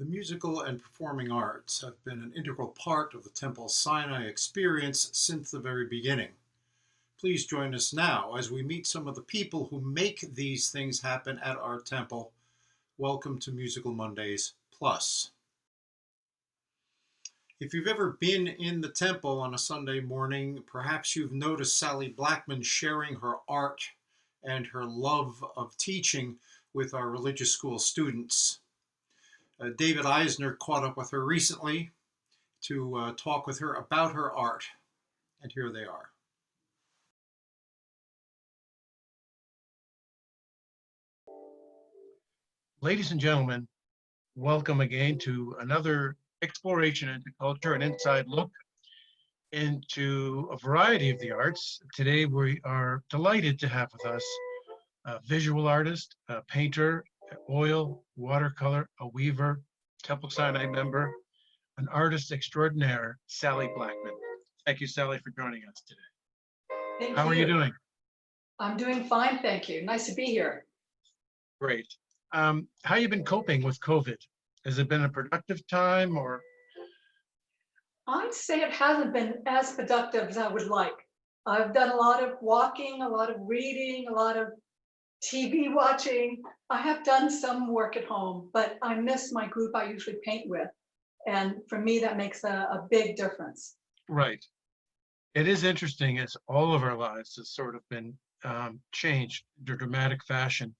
The musical and performing arts have been an integral part of the Temple Sinai experience since the very beginning. Please join us now as we meet some of the people who make these things happen at our temple. Welcome to Musical Mondays Plus. If you've ever been in the temple on a Sunday morning, perhaps you've noticed Sally Blackman sharing her art and her love of teaching with our religious school students. David Eisner caught up with her recently to talk with her about her art, and here they are. Ladies and gentlemen, welcome again to another exploration into culture, an inside look into a variety of the arts. Today we are delighted to have with us a visual artist, a painter, oil, watercolor, a weaver, Temple Sinai member, an artist extraordinaire, Sally Blackman. Thank you, Sally, for joining us today. Thank How are you doing? I'm doing fine, thank you. Nice to be here. Great. How you been coping with COVID? Has it been a productive time or? I'd say it hasn't been as productive as I would like. I've done a lot of walking, a lot of reading, a lot of TV watching. I have done some work at home, but I miss my group I usually paint with. And for me, that makes a big difference. Right. It is interesting as all of our lives has sort of been changed in a dramatic fashion,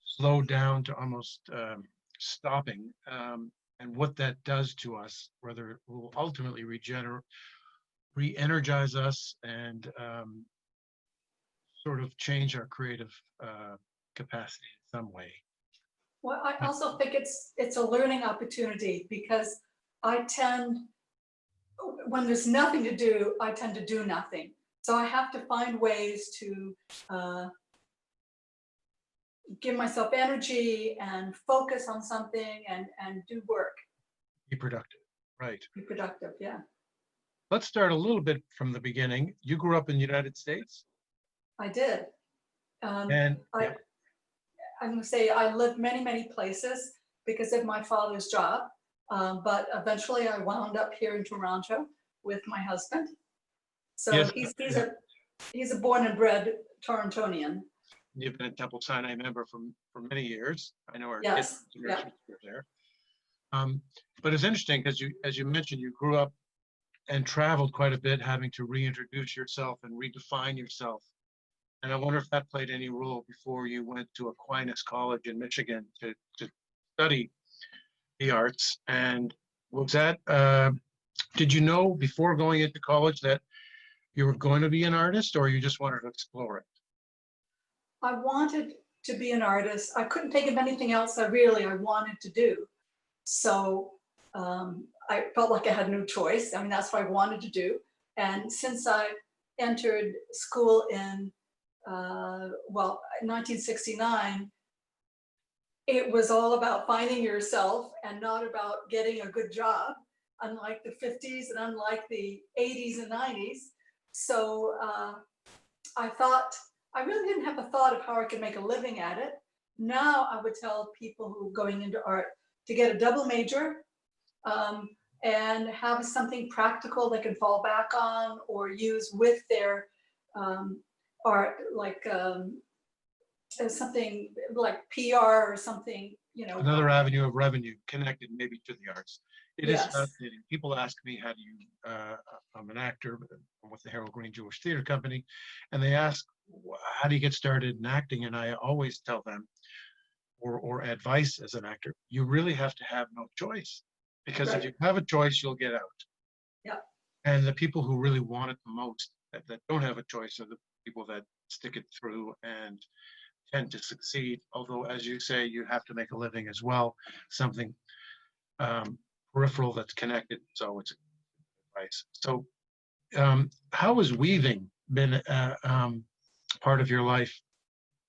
slowed down to almost stopping, and what that does to us, whether it will ultimately re-energize us and sort of change our creative capacity in some way. Well, I also think it's a learning opportunity because when there's nothing to do, I tend to do nothing. So I have to find ways to give myself energy and focus on something and do work. Be productive, right. Be productive, yeah. Let's start a little bit from the beginning. You grew up in the United States? I did. And I'm going to say I lived many, many places because of my father's job. But eventually I wound up here in Toronto with my husband. So yes, he's a born and bred Torontonian. You've been a Temple Sinai member for many years. I know our yes, kids were there. But it's interesting because as you mentioned, you grew up and traveled quite a bit, having to reintroduce yourself and redefine yourself. And I wonder if that played any role before you went to Aquinas College in Michigan to study the arts. And was that, did you know before going into college that you were going to be an artist, or you just wanted to explore it? I wanted to be an artist. I couldn't think of anything else I wanted to do. So I felt like I had no choice. I mean, that's what I wanted to do. And since I entered school in 1969, it was all about finding yourself and not about getting a good job, unlike the 50s and unlike the 80s and 90s. So I thought, I really didn't have a thought of how I could make a living at it. Now I would tell people who are going into art to get a double major and have something practical they can fall back on or use with their art, like something like PR or something, you know. Another avenue of revenue connected maybe to the arts. It yes. is fascinating. People ask me, how do you, I'm an actor with the Harold Green Jewish Theater Company, and they ask, how do you get started in acting? And I always tell them, or advice as an actor, you really have to have no choice, because right. if you have a choice, you'll get out. Yeah. And the people who really want it the most, that don't have a choice, are the people that stick it through and tend to succeed. Although, as you say, you have to make a living as well, something peripheral that's connected. So it's advice. So how has weaving been part of your life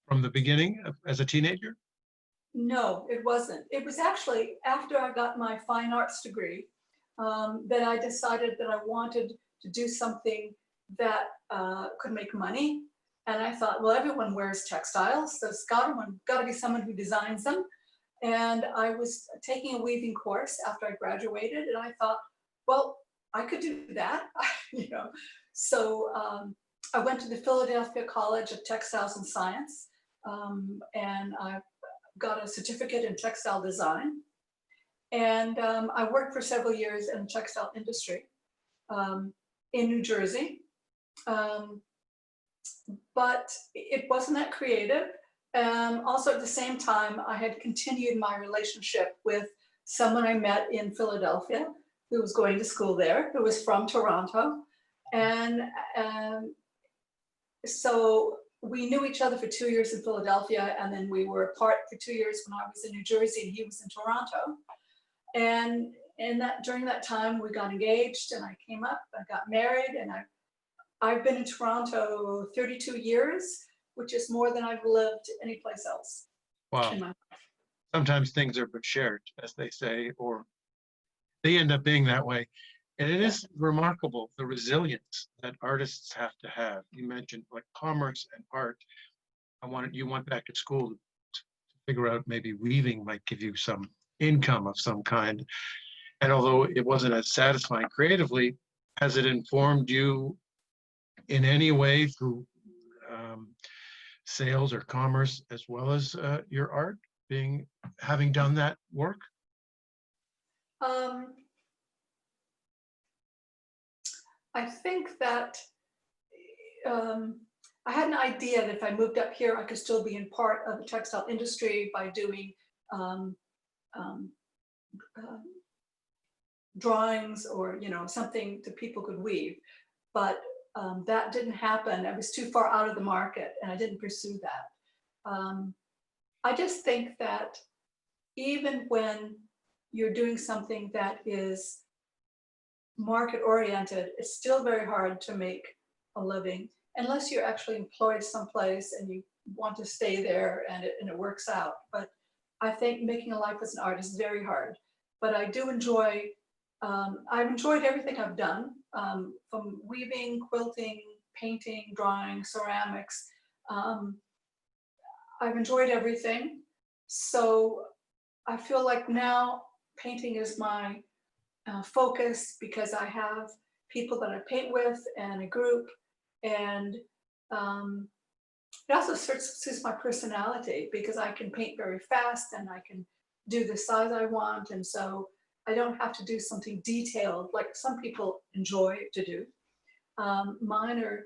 from the beginning as a teenager? No, it wasn't. It was actually after I got my fine arts degree that I decided that I wanted to do something that could make money. And I thought, well, everyone wears textiles, so it's got to be someone who designs them. And I was taking a weaving course after I graduated, and I thought, well, I could do that, you know. So I went to the Philadelphia College of Textiles and Science, and I got a certificate in textile design. And I worked for several years in the textile industry in New Jersey. But it wasn't that creative. Also at the same time, I had continued my relationship with someone I met in Philadelphia who was going to school there, who was from Toronto. And so we knew each other for 2 years in Philadelphia, and then we were apart for 2 years when I was in New Jersey and he was in Toronto. And during that time, we got engaged, and I came up, I got married, and I've been in Toronto 32 years, which is more than I've lived anyplace else Wow. in my life. Sometimes things are but shared, as they say, or they end up being that way. And it is remarkable, the resilience that artists have to have. You mentioned like commerce and art. You went back to school to figure out maybe weaving might give you some income of some kind. And although it wasn't as satisfying creatively, has it informed you in any way through sales or commerce as well as your art, having done that work? I think that I had an idea that if I moved up here, I could still be in part of the textile industry by doing drawings or, you know, something that people could weave. But that didn't happen. I was too far out of the market, and I didn't pursue that. I just think that even when you're doing something that is market oriented, it's still very hard to make a living unless you're actually employed someplace and you want to stay there and it works out. But I think making a life as an artist is very hard. But I do enjoy, I've enjoyed everything I've done, from weaving, quilting, painting, drawing, ceramics. I've enjoyed everything. So I feel like now painting is my focus, because I have people that I paint with and a group, and it also suits my personality because I can paint very fast and I can do the size I want, and so I don't have to do something detailed like some people enjoy to do. Mine are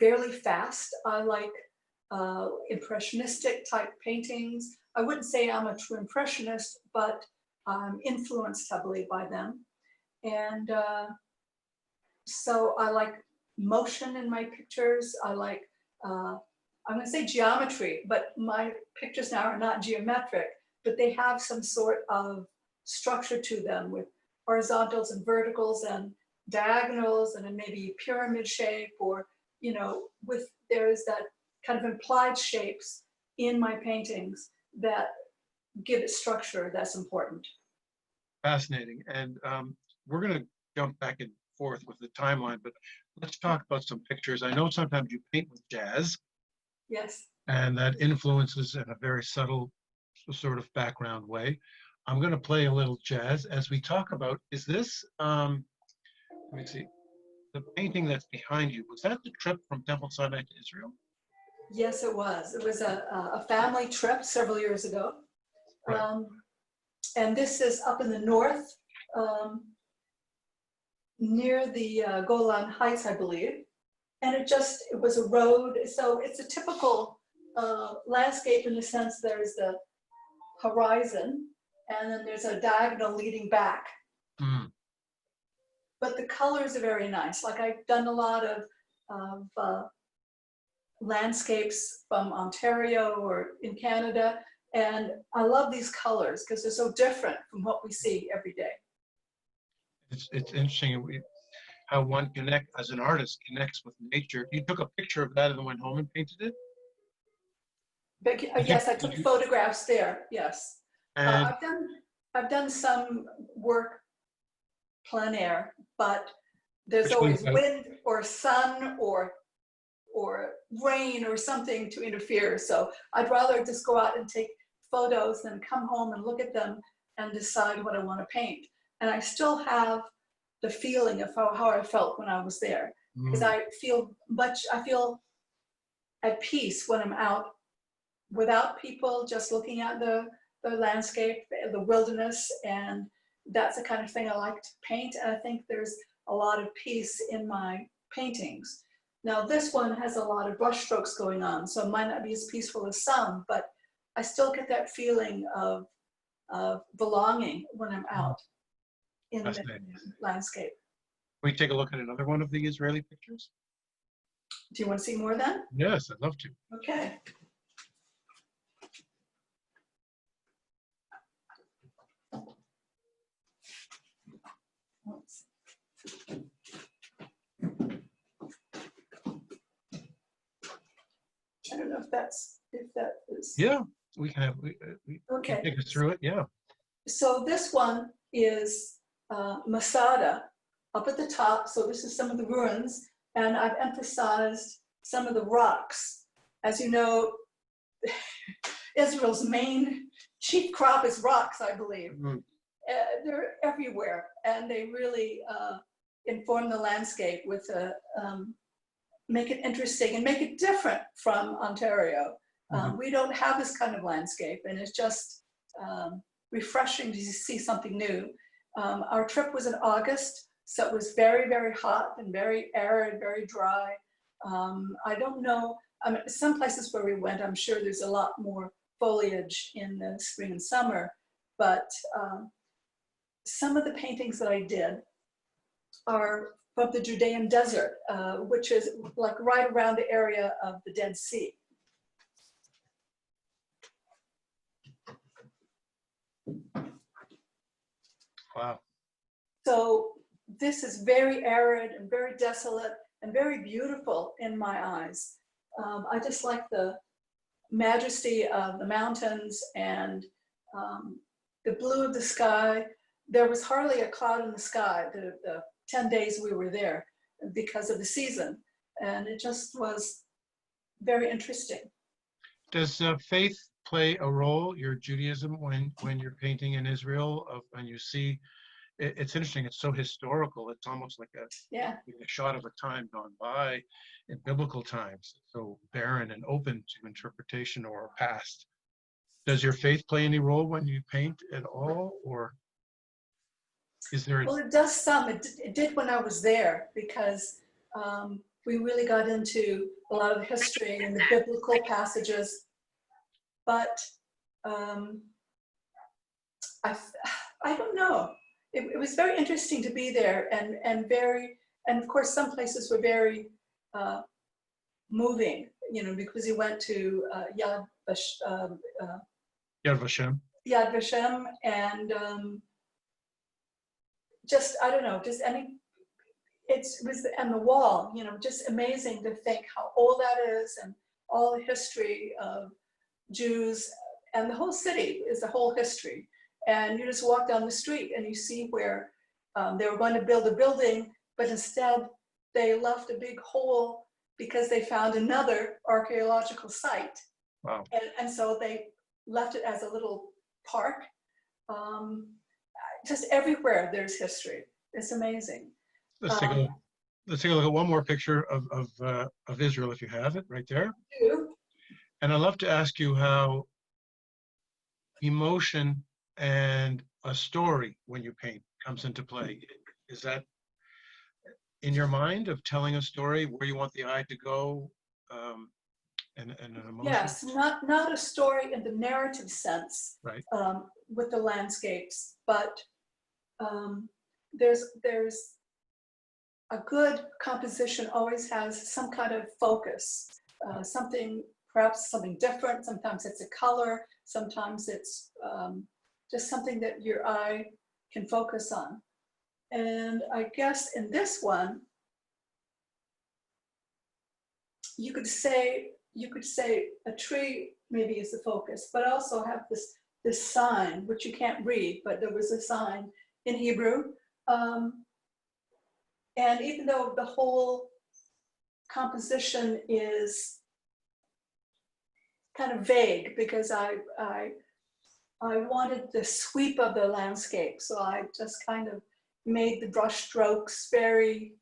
fairly fast. I like impressionistic type paintings. I wouldn't say I'm a true impressionist, but I'm influenced heavily by them. And so I like motion in my pictures. I like, I'm gonna say geometry, but my pictures now are not geometric, but they have some sort of structure to them with horizontals and verticals and diagonals and then maybe pyramid shape, or, you know, there's that kind of implied shapes in my paintings that give it structure that's important. Fascinating. And we're going to jump back and forth with the timeline, but let's talk about some pictures. I know sometimes you paint with jazz. Yes. And that influences in a very subtle sort of background way. I'm going to play a little jazz as we talk about, is this, let me see, the painting that's behind you, was that the trip from Temple Sinai to Israel? Yes, it was. It was a family trip several years ago. Right. And this is up in the north, near the Golan Heights, I believe. And it was a road. So it's a typical landscape in the sense there's the horizon and then there's a diagonal leading back. Mm. But the colors are very nice. Like I've done a lot of landscapes from Ontario or in Canada. And I love these colors because they're so different from what we see every day. It's interesting how one as an artist connects with nature. You took a picture of that and then went home and painted it? But, yes, I took photographs there, yes. And I've done some work plein air, but there's always wind or sun or rain or something to interfere. So I'd rather just go out and take photos, then come home and look at them and decide what I want to paint. And I still have the feeling of how I felt when I was there, because I feel at peace when I'm out without people, just looking at the landscape, the wilderness, and that's the kind of thing I like to paint. And I think there's a lot of peace in my paintings. Now this one has a lot of brush strokes going on, so it might not be as peaceful as some, but I still get that feeling of belonging when I'm out in the landscape. Can we take a look at another one of the Israeli pictures? Do you want to see more then? Yes, I'd love to. Okay. I don't know if that is. Yeah, we can have, we Okay. can take us through it, yeah. So this one is Masada up at the top. So this is some of the ruins, and I've emphasized some of the rocks. As you know, Israel's main chief crop is rocks, I believe. They're everywhere, and they really inform the landscape with make it interesting and make it different from Ontario. We don't have this kind of landscape, and it's just refreshing to see something new. Our trip was in August, so it was very, very hot and very arid, very dry. I don't know, some places where we went, I'm sure there's a lot more foliage in the spring and summer, but some of the paintings that I did are from the Judean desert, which is like right around the area of the Dead Sea. Wow. So this is very arid and very desolate and very beautiful in my eyes. I just like the majesty of the mountains and the blue of the sky. There was hardly a cloud in the sky the 10 days we were there because of the season. And it just was very interesting. Does faith play a role, your Judaism, when you're painting in Israel, when you see, it's interesting, it's so historical, it's almost like a shot of a time gone by in biblical times, so barren and open to interpretation or past. Does your faith play any role when you paint at all, or is there? Well, it does some. It did when I was there, because we really got into a lot of the history and the biblical passages. But I don't know. It was very interesting to be there, and of course some places were very moving, because you went to Yad Vashem. Yad Vashem, and just, I don't know, just and the wall, just amazing to think how old that is, and all the history of Jews, and the whole city is a whole history. And you just walk down the street and you see where they were going to build a building, but instead they left a big hole because they found another archaeological site. Wow. And so they left it as a little park. Just everywhere there's history. It's amazing. Let's take a look at one more picture of Israel, if you have it right there. And I'd love to ask you how emotion and a story, when you paint, comes into play. Is that in your mind, of telling a story, where you want the eye to go, and an emotion? Yes, not a story in the narrative sense, right? With the landscapes, but there's a good composition always has some kind of focus, perhaps something different. Sometimes it's a color, sometimes it's just something that your eye can focus on. And I guess in this one, you could say a tree maybe is the focus, but also have this sign, which you can't read, but there was a sign in Hebrew. And even though the whole composition is kind of vague, because I I wanted the sweep of the landscape. So I just kind of made the brush strokes very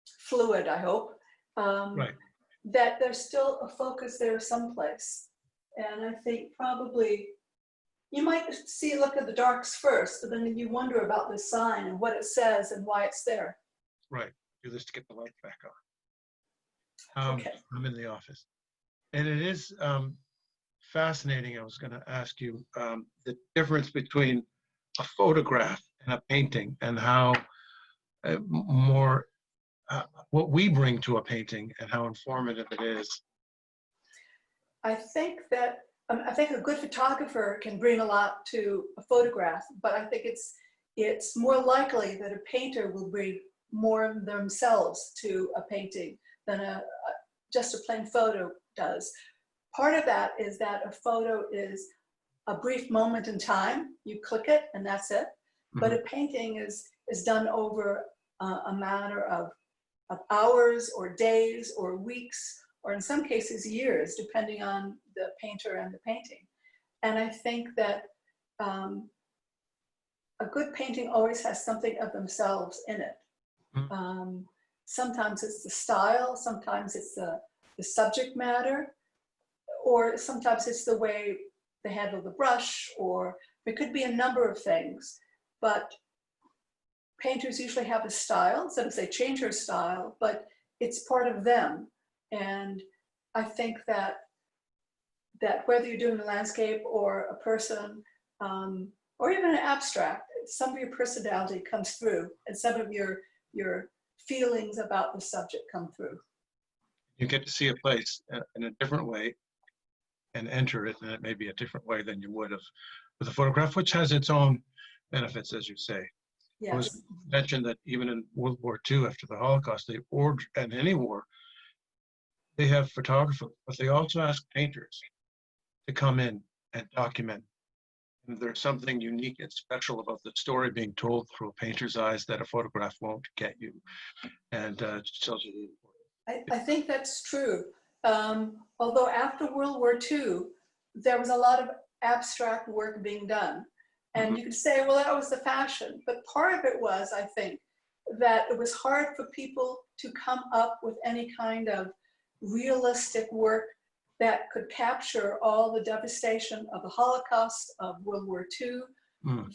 fluid, I hope. Right. That there's still a focus there someplace. And I think probably you might look at the darks first, but then you wonder about the sign and what it says and why it's there. Right. Do this to get the light back on. Okay. I'm in the office. And it is fascinating. I was going to ask you the difference between a photograph and a painting, and how more what we bring to a painting and how informative it is. I think a good photographer can bring a lot to a photograph, but I think it's more likely that a painter will bring more themselves to a painting than just a plain photo does. Part of that is that a photo is a brief moment in time. You click it and that's it. But a painting is done over a matter of hours or days or weeks, or in some cases years, depending on the painter and the painting. And I think that a good painting always has something of themselves in it. Sometimes it's the style, sometimes it's the subject matter, or sometimes it's the way they handle the brush, or it could be a number of things. But painters usually have a style. Sometimes they change their style, but it's part of them. And I think that whether you're doing a landscape or a person, or even an abstract, some of your personality comes through, and some of your feelings about the subject come through. You get to see a place in a different way and enter it, and it may be a different way than you would have with a photograph, which has its own benefits, as you say. Yes. It was mentioned that even in World War II, after the Holocaust, and any war, they have photographers, but they also ask painters to come in and document. And there's something unique and special about the story being told through a painter's eyes that a photograph won't get you. And it tells you. I think that's true. Although after World War II, there was a lot of abstract work being done. And you could say, well, that was the fashion. But part of it was, I think, that it was hard for people to come up with any kind of realistic work that could capture all the devastation of the Holocaust, of World War II,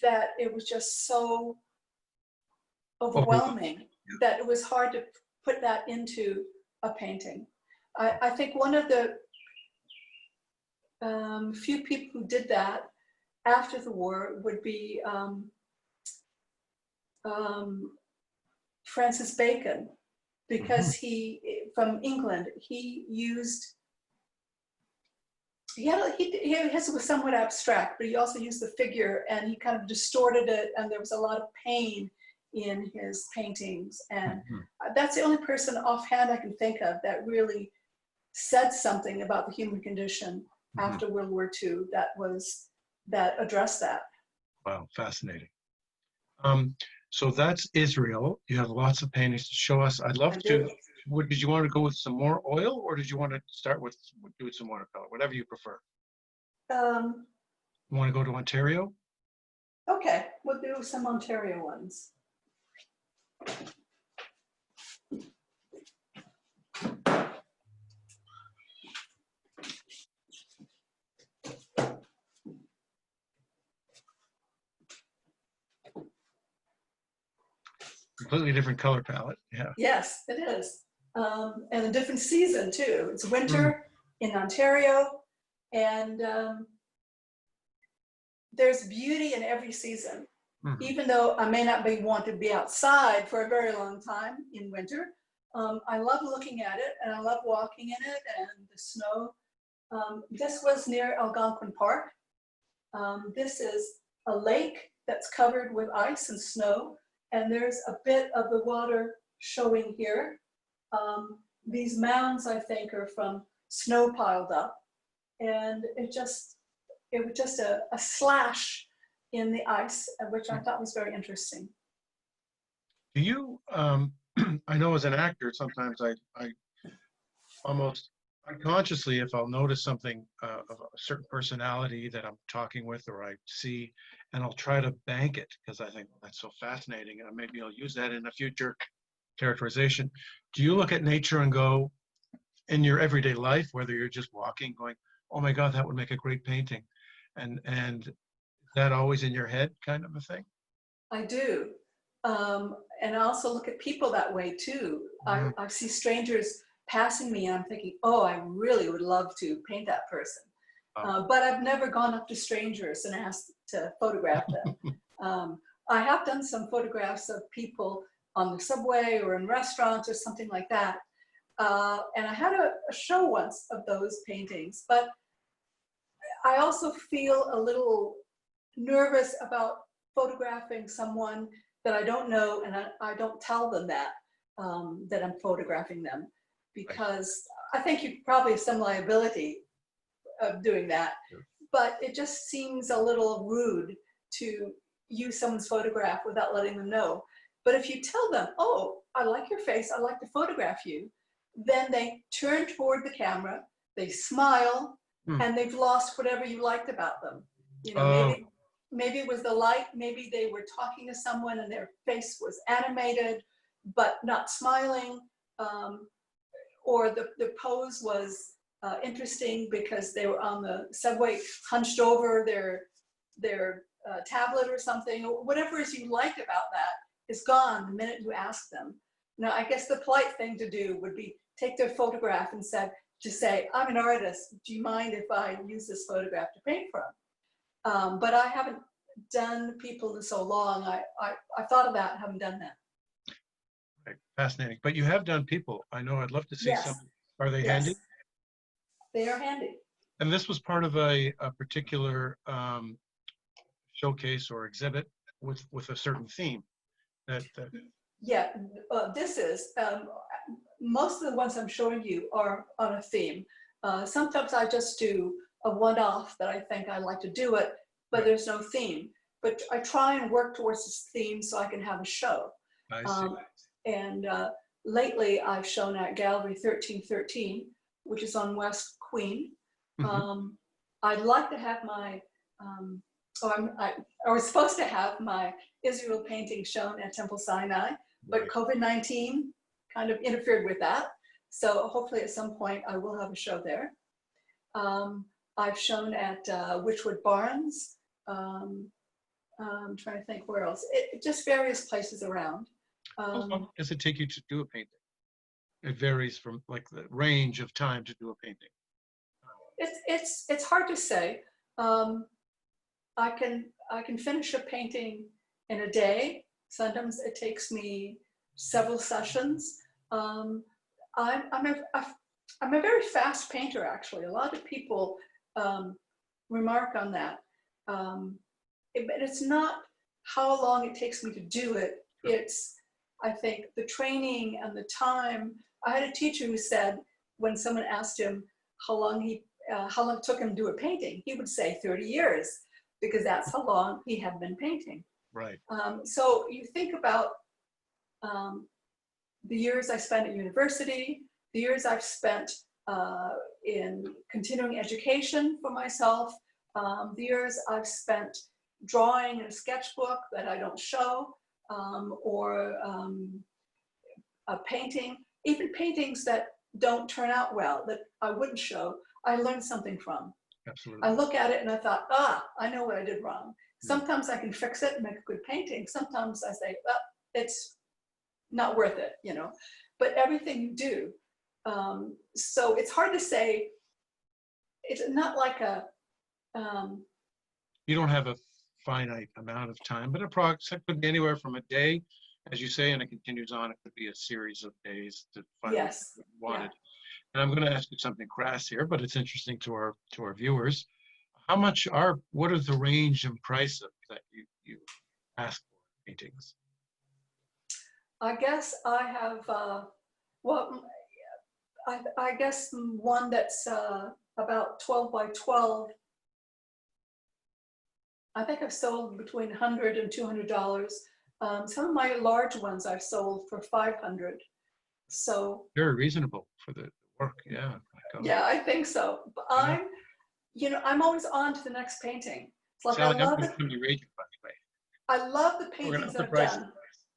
that it was just so overwhelming that it was hard to put that into a painting. I think one of the few people who did that after the war would be Francis Bacon, because from England, his was somewhat abstract, but he also used the figure, and he kind of distorted it, and there was a lot of pain in his paintings. And that's the only person offhand I can think of that really said something about the human condition after World War II that addressed that. Wow, fascinating. So that's Israel. You have lots of paintings to show us. I'd love to. Did you want to go with some more oil, or did you want to start with doing some watercolor? Whatever you prefer. You want to go to Ontario? Okay, we'll do some Ontario ones. Completely different color palette. Yeah. Yes, it is. And a different season too. It's winter in Ontario, and there's beauty in every season. Even though I may not want to be outside for a very long time in winter, I love looking at it, and I love walking in it and the snow. This was near Algonquin Park. This is a lake that's covered with ice and snow, and there's a bit of the water showing here. These mounds, I think, are from snow piled up, and it was just a slash in the ice, which I thought was very interesting. Do you, I know as an actor, sometimes I unconsciously, if I'll notice something of a certain personality that I'm talking with or I see, and I'll try to bank it because I think "Well, that's so fascinating, and maybe I'll use that in a future characterization." Do you look at nature and go in your everyday life, whether you're just walking, going, "Oh my God, that would make a great painting," and that always in your head kind of a thing? I do. And I also look at people that way too. Mhm. I see strangers passing me and I'm thinking, oh, I really would love to paint that person. Oh, But I've never gone up to strangers and asked to photograph them. I have done some photographs of people on the subway or in restaurants or something like that. And I had a show once of those paintings, but I also feel a little nervous about photographing someone that I don't know, and I don't tell them that I'm photographing them, right. because I think you probably have some liability of doing that, Sure. but it just seems a little rude to use someone's photograph without letting them know. But if you tell them, oh, I like your face, I'd like to photograph you, then they turn toward the camera, they smile, Hmm. and they've lost whatever you liked about them. You know, Oh, maybe it was the light, maybe they were talking to someone and their face was animated, but not smiling, or the pose was interesting because they were on the subway hunched over their tablet or something, or whatever it is you liked about that is gone the minute you ask them. Now, I guess the polite thing to do would be take their photograph and say, I'm an artist. Do you mind if I use this photograph to paint from? But I haven't done people in so long. I thought of that, haven't done that. right. Fascinating. But you have done people. I know. I'd love to see some. Yes, Are they yes, handy? they are handy. And this was part of a particular showcase or exhibit with a certain theme. That Yeah, this is, most of the ones I'm showing you are on a theme. Sometimes I just do a one-off that I think I like to do it, but right. there's no theme. But I try and work towards this theme so I can have a show. I see. And lately I've shown at Gallery 1313, which is on West Queen. Mhm. I'd like to have my, I was supposed to have my Israel painting shown at Temple Sinai, but Right. COVID-19 kind of interfered with that. So hopefully at some point I will have a show there. I've shown at Witchwood Barns. I'm trying to think where else. Just various places around. How long does it take you to do a painting? It varies from like the range of time to do a painting. It's hard to say. I can finish a painting in a day. Sometimes it takes me several sessions. I'm a very fast painter, actually. A lot of people remark on that. But it's not how long it takes me to do it. It's, I think, the training and the time. I had a teacher who said when someone asked him how long it took him to do a painting, he would say 30 years, because that's how long he had been painting. Right. So you think about the years I spent at university, the years I've spent in continuing education for myself, the years I've spent drawing in a sketchbook that I don't show, or a painting, even paintings that don't turn out well, that I wouldn't show, I learned something from. Absolutely. I look at it and I thought, I know what I did wrong. Sometimes I can fix it and make a good painting. Sometimes I say, well, it's not worth it, you know, but everything you do. So it's hard to say. It's not like a, You don't have a finite amount of time, but approximately it could be anywhere from a day, as you say, and it continues on. It could be a series of days to find what yes, you wanted. yeah. And I'm going to ask you something crass here, but it's interesting to our viewers. What is the range and price of that you ask for paintings? I guess I have, well, I guess one that's about 12 by 12. I think I've sold between $100 and $200. Some of my large ones I've sold for $500. So Very reasonable for the work. Yeah. color. Yeah, I think so. But Yeah. I'm always on to the next painting. It's like Sally, I I'm love going it. to come to read you, by the way. I love the We're going to paintings have to I've price done, it.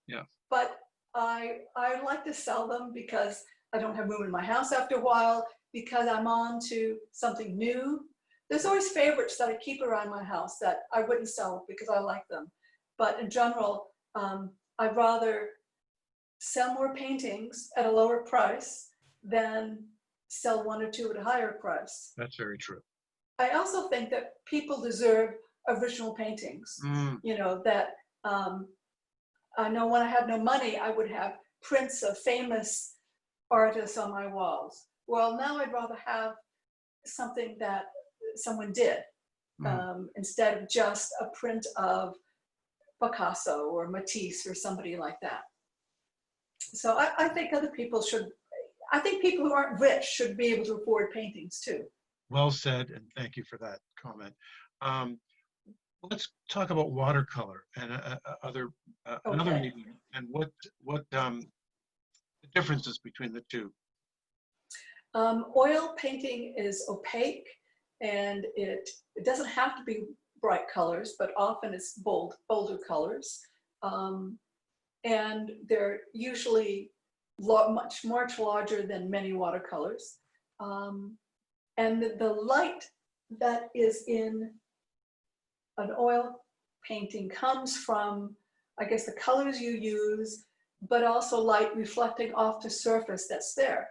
Yeah. but I like to sell them because I don't have room in my house after a while, because I'm on to something new. There's always favorites that I keep around my house that I wouldn't sell because I like them. But in general, I'd rather sell more paintings at a lower price than sell one or two at a higher price. That's very true. I also think that people deserve original paintings. That I know when I had no money, I would have prints of famous artists on my walls. Well, now I'd rather have something that someone did instead of just a print of Picasso or Matisse or somebody like that. So I think other people should, I think people who aren't rich should be able to afford paintings too. Well said, and thank you for that comment. Let's talk about watercolor and another Okay. medium, and what the differences between the two. Oil painting is opaque, and it doesn't have to be bright colors, but often it's bolder colors. And they're usually much larger than many watercolors. And the light that is in an oil painting comes from, I guess, the colors you use, but also light reflecting off the surface that's there.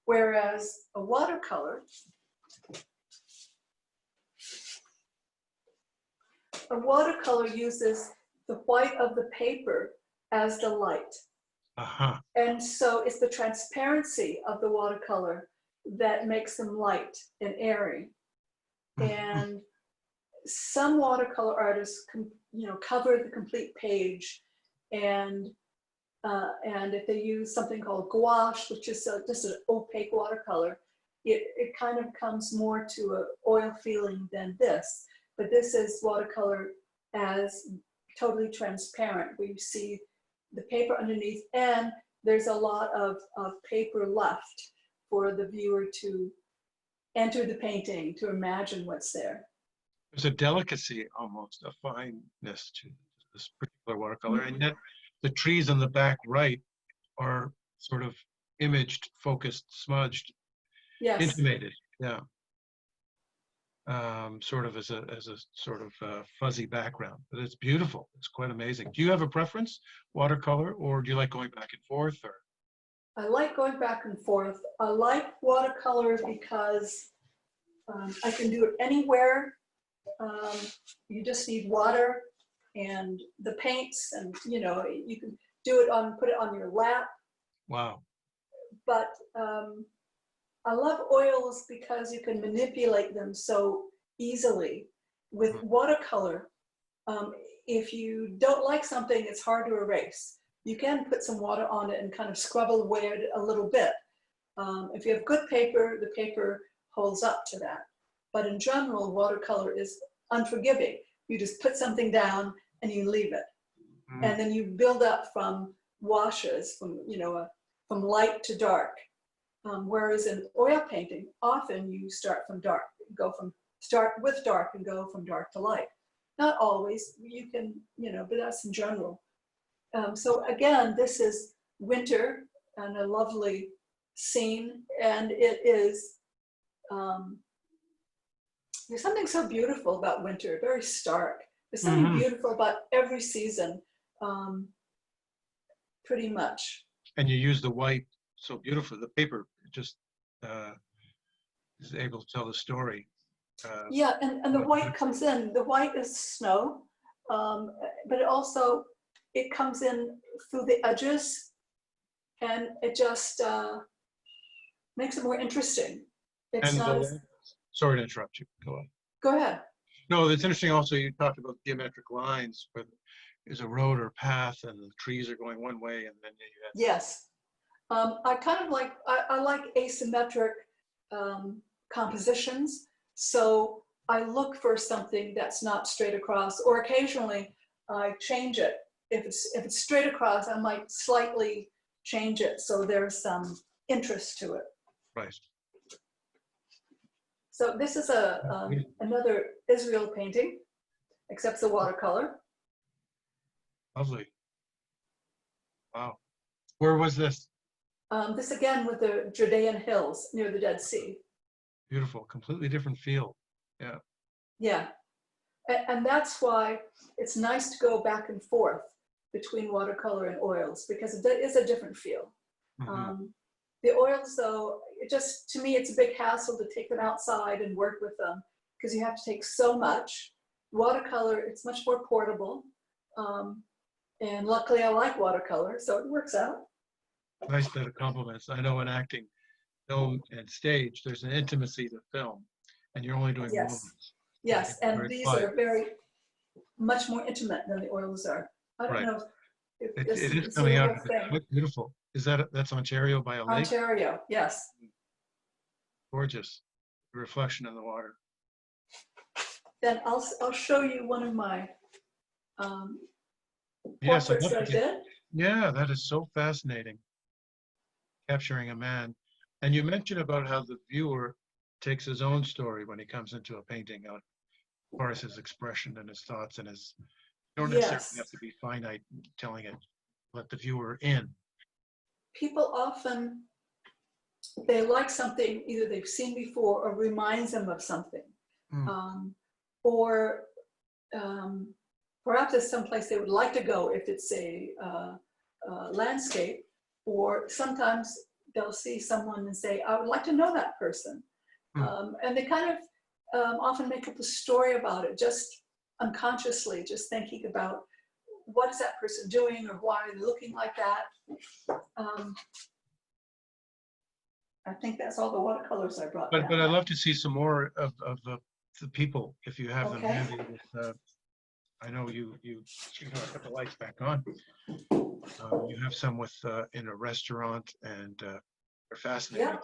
Whereas a watercolor uses the white of the paper as the light. And so it's the transparency of the watercolor that makes them light and airy. And some watercolor artists cover the complete page, and if they use something called gouache, which is just an opaque watercolor, it kind of comes more to an oil feeling than this. But this is watercolor as totally transparent, where you see the paper underneath, and there's a lot of paper left for the viewer to enter the painting, to imagine what's there. There's a delicacy, almost a fineness to this particular watercolor, and yet the trees on the back right are sort of imaged, focused, smudged, intimated, yeah. Sort of as a sort of fuzzy background, but it's beautiful. It's quite amazing. Do you have a preference, watercolor, or do you like going back and forth? Or I like going back and forth. I like watercolor because I can do it anywhere. You just need water and the paints, and you can put it on your lap. Wow. But I love oils because you can manipulate them so easily. With watercolor, if you don't like something, it's hard to erase. You can put some water on it and kind of scrub away it a little bit. If you have good paper, the paper holds up to that. But in general, watercolor is unforgiving. You just put something down and you leave it. And then you build up from washes, from light to dark. Whereas in oil painting, often you start from dark, start with dark and go from dark to light. Not always, you can, but that's in general. So again, this is winter and a lovely scene, and it is, there's something so beautiful about winter, very stark. There's something beautiful about every season, pretty much. And you use the white so beautifully. The paper just is able to tell the story. Yeah, and the white comes in. The white is snow, but it comes in through the edges, and it just makes it more interesting. It's not as... Sorry to interrupt you. Go on. Go ahead. No, it's interesting also, you talked about geometric lines, where there's a road or path and the trees are going one way, and then you have... Yes. I kind of like, I like asymmetric compositions. So I look for something that's not straight across, or occasionally I change it. If it's straight across, I might slightly change it so there's some interest to it. Right. So this is another Israel painting, except it's a watercolor. Lovely. Wow. Where was this? This again with the Judean hills near the Dead Sea. Beautiful, completely different feel. Yeah. Yeah. And that's why it's nice to go back and forth between watercolor and oils, because it is a different feel. Mhm. The oils, though, to me, it's a big hassle to take them outside and work with them because you have to take so much. Watercolor, it's much more portable. And luckily, I like watercolor, so it works out. Nice bit of compliments. I know in acting, film, and stage, there's an intimacy to film, and you're only doing Yes. moments. Yes, and Where it's these like- are very much more intimate than the oils are. I don't Right. know if It this is is coming the out. whole thing. Look beautiful. That's Ontario by a lake? Ontario, yes. Gorgeous. The reflection in the water. Then I'll show you one of my Yes, I'd portraits love that I to get, did. yeah, that is so fascinating. Capturing a man. And you mentioned about how the viewer takes his own story when he comes into a painting out, as far as his expression and his thoughts and his, you don't necessarily Yes. have to be finite telling it, let the viewer in. People often, they like something either they've seen before or reminds them of something. Mm. Or perhaps there's someplace they would like to go if it's a landscape, or sometimes they'll see someone and say, I would like to know that person. And they kind of often make up a story about it, just unconsciously, just thinking about what is that person doing or why are they looking like that. I think that's all the watercolors I brought down. But I'd love to see some more of the people, if you have them Okay. handy. With, I know you know, put the lights back on. You have some with in a restaurant, and they're fascinating.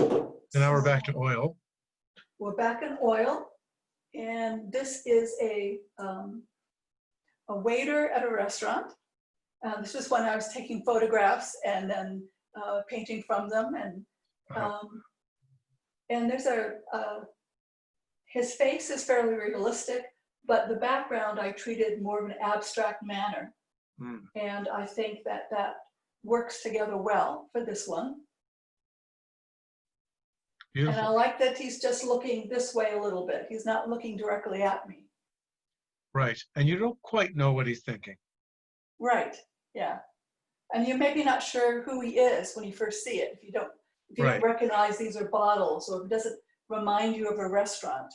And now we're back to oil. We're back in oil, and this is a waiter at a restaurant. This was when I was taking photographs and then painting from them, and there's his face is fairly realistic, but the background I treated more of an abstract manner, and I think that works together well for this one. Beautiful. And I like that he's just looking this way a little bit. He's not looking directly at me. Right. And you don't quite know what he's thinking. Right. Yeah. And you're maybe not sure who he is when you first see it. If you don't recognize these are bottles, or if it doesn't remind you of a restaurant.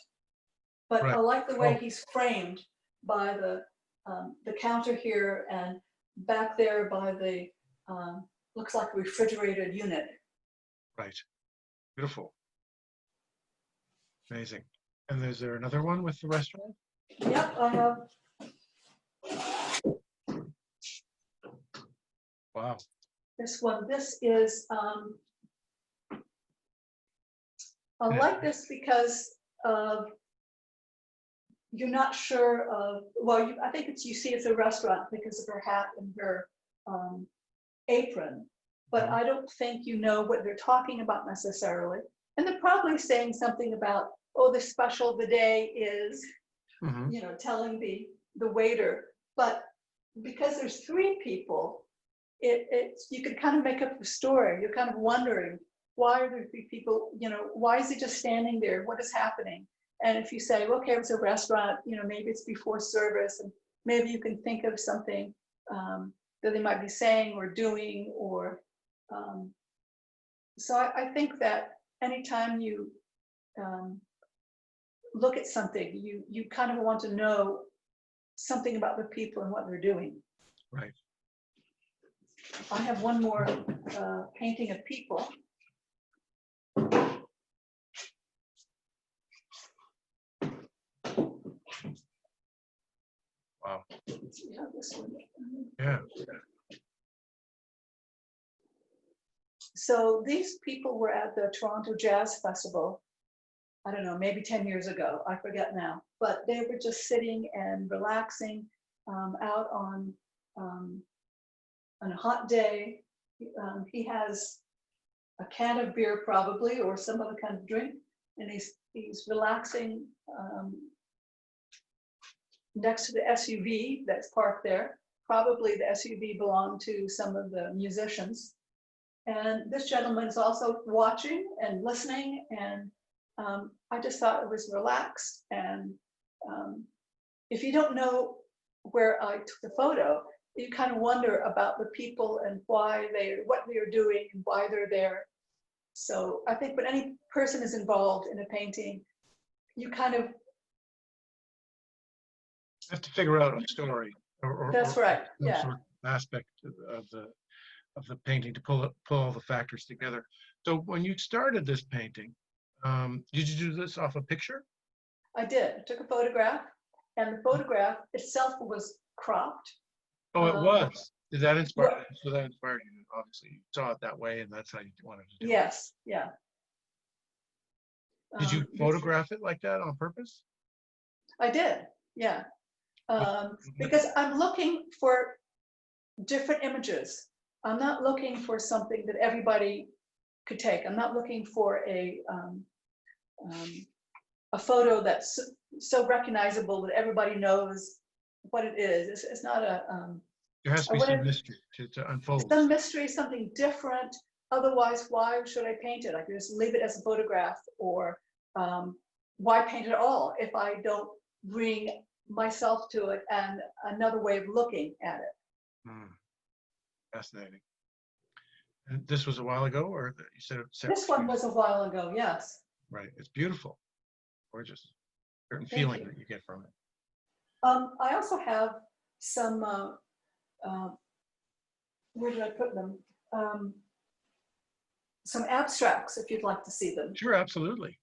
But I like the way he's framed by the counter here, and back there by the looks like a refrigerated unit. Right. Beautiful. Amazing. And is there another one with the restaurant? Yep, I have. Wow. This one. This is. I like this because you're not sure of. Well, I think you see it's a restaurant because of her hat and her apron, but I don't think you know what they're talking about necessarily. And they're probably saying something about, oh, the special of the day is, you know, telling the waiter. But because there's three people, you could kind of make up the story. You're kind of wondering, why are there three people? You know, why is he just standing there? What is happening? And if you say, okay, it's a restaurant, you know, maybe it's before service, and maybe you can think of something that they might be saying or doing, or so I think that anytime you look at something, you kind of want to know something about the people and what they're doing. Right. I have one more painting of people. Wow. Yeah, this one. Yeah. So these people were at the Toronto Jazz Festival, I don't know, maybe 10 years ago, I forget now, but they were just sitting and relaxing out on a hot day. He has a can of beer probably, or some other kind of drink, and he's relaxing next to the SUV that's parked there. Probably the SUV belonged to some of the musicians. And this gentleman is also watching and listening, and I just thought it was relaxed. And if you don't know where I took the photo, you kind of wonder about the people and what they are doing and why they're there. So I think when any person is involved in a painting, you kind of have to figure out a story that's right. some Yeah. sort of aspect of the painting to pull all the factors together. So when you started this painting, did you do this off a picture? I did. I took a photograph, and the photograph itself was cropped. Oh, it was. Did that inspire? Well, So that inspired you. Obviously, you saw it that way, and that's how you wanted to do it. yes. Yeah. Did you photograph it like that on purpose? I did. Yeah. Because I'm looking for different images. I'm not looking for something that everybody could take. I'm not looking for a photo that's so recognizable that everybody knows what it is. It's not a. There has to be some mystery to unfold. Some mystery, something different. Otherwise, why should I paint it? I could just leave it as a photograph, or why paint it at all if I don't bring myself to it and another way of looking at it. Fascinating. And this was a while ago, or you said it? This one was a while ago, yes. Right. It's beautiful, gorgeous. Certain Thank feeling you. that you get from it. I also have some. Where did I put them? Some abstracts, if you'd like to see them. Sure, absolutely.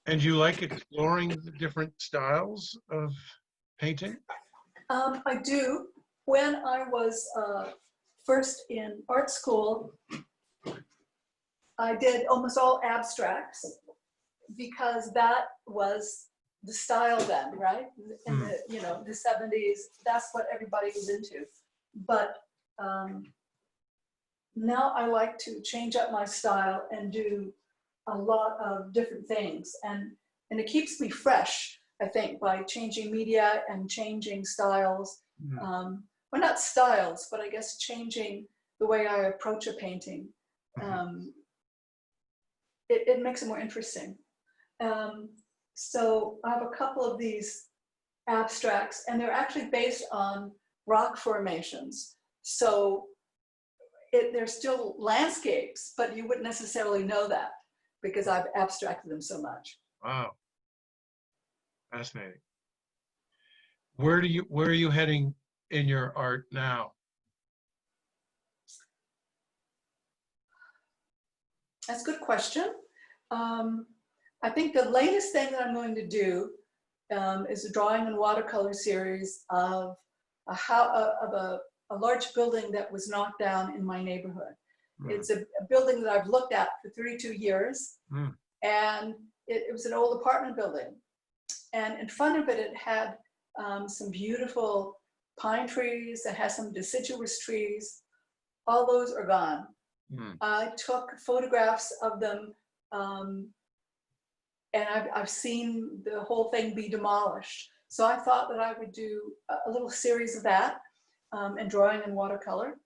And you like exploring the different styles of painting? I do. When I was first in art school, I did almost all abstracts because that was the style then, right? In the the 70s, that's what everybody was into. But now I like to change up my style and do a lot of different things, and it keeps me fresh, I think, by changing media and changing styles. Well, not styles, but I guess changing the way I approach a painting. It makes it more interesting. So I have a couple of these abstracts, and they're actually based on rock formations. So they're still landscapes, but you wouldn't necessarily know that because I've abstracted them so much. Wow, fascinating. Where are you heading in your art now? That's a good question. I think the latest thing that I'm going to do is a drawing and watercolor series of a large building that was knocked down in my neighborhood. It's a building that I've looked at for 32 years, and it was an old apartment building. And in front of it, it had some beautiful pine trees. It has some deciduous trees. All those are gone. I took photographs of them, and I've seen the whole thing be demolished. So I thought that I would do a little series of that, and drawing in watercolor.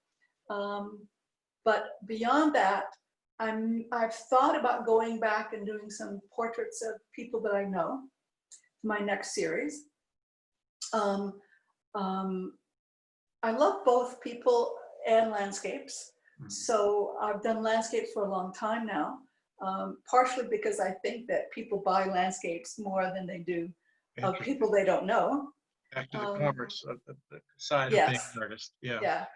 But beyond that, I've thought about going back and doing some portraits of people that I know for my next series. I love both people and landscapes. So I've done landscapes for a long time now, partially because I think that people buy landscapes more than they do of people they don't know. Back to the commerce of the side of being an artist. Yeah. Yeah.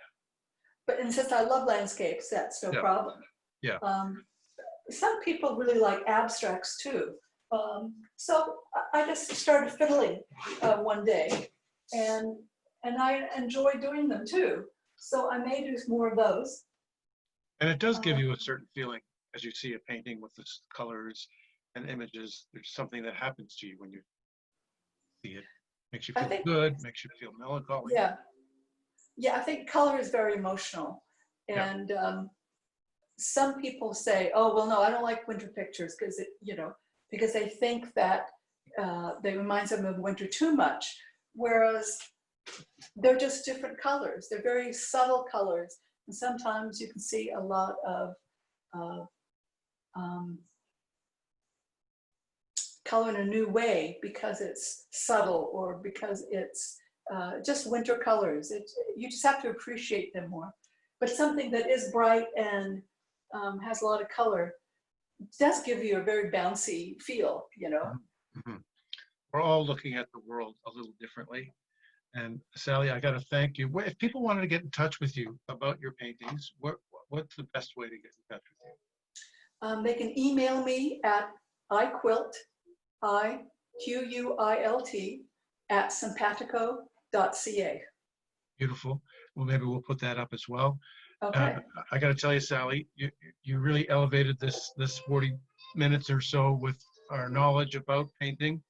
But and since I love landscapes, that's no problem. Yeah. Some people really like abstracts too. So I just started fiddling one day, and I enjoy doing them too. So I may do more of those. And it does give you a certain feeling as you see a painting with the colors and images. There's something that happens to you when you see it. Makes you feel good, makes you feel melancholy. Yeah. Yeah, I think color is very emotional. And some people say, oh, well, no, I don't like winter pictures because because they think that they reminds them of winter too much. Whereas they're just different colors. They're very subtle colors. And sometimes you can see a lot of color in a new way because it's subtle or because it's just winter colors. You just have to appreciate them more. But something that is bright and has a lot of color does give you a very bouncy feel, Mm-hmm. We're all looking at the world a little differently. And Sally, I got to thank you. If people wanted to get in touch with you about your paintings, what's the best way to get in touch with you? They can email me at iquilt, IQUILT, at simpatico.ca. Beautiful. Well, maybe we'll put that up as well. Okay. I got to tell you, Sally, you really elevated this 40 minutes or so with our knowledge about painting.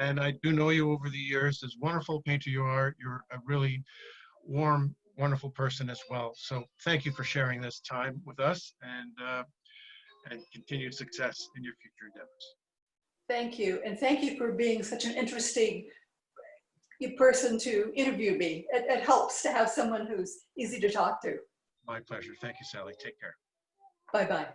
And I do know you over the years. As wonderful painter you are, you're a really warm, wonderful person as well. So thank you for sharing this time with us, and continued success in your future endeavors. Thank you. And thank you for being such an interesting person to interview me. It helps to have someone who's easy to talk to. My pleasure. Thank you, Sally. Take care. Bye-bye.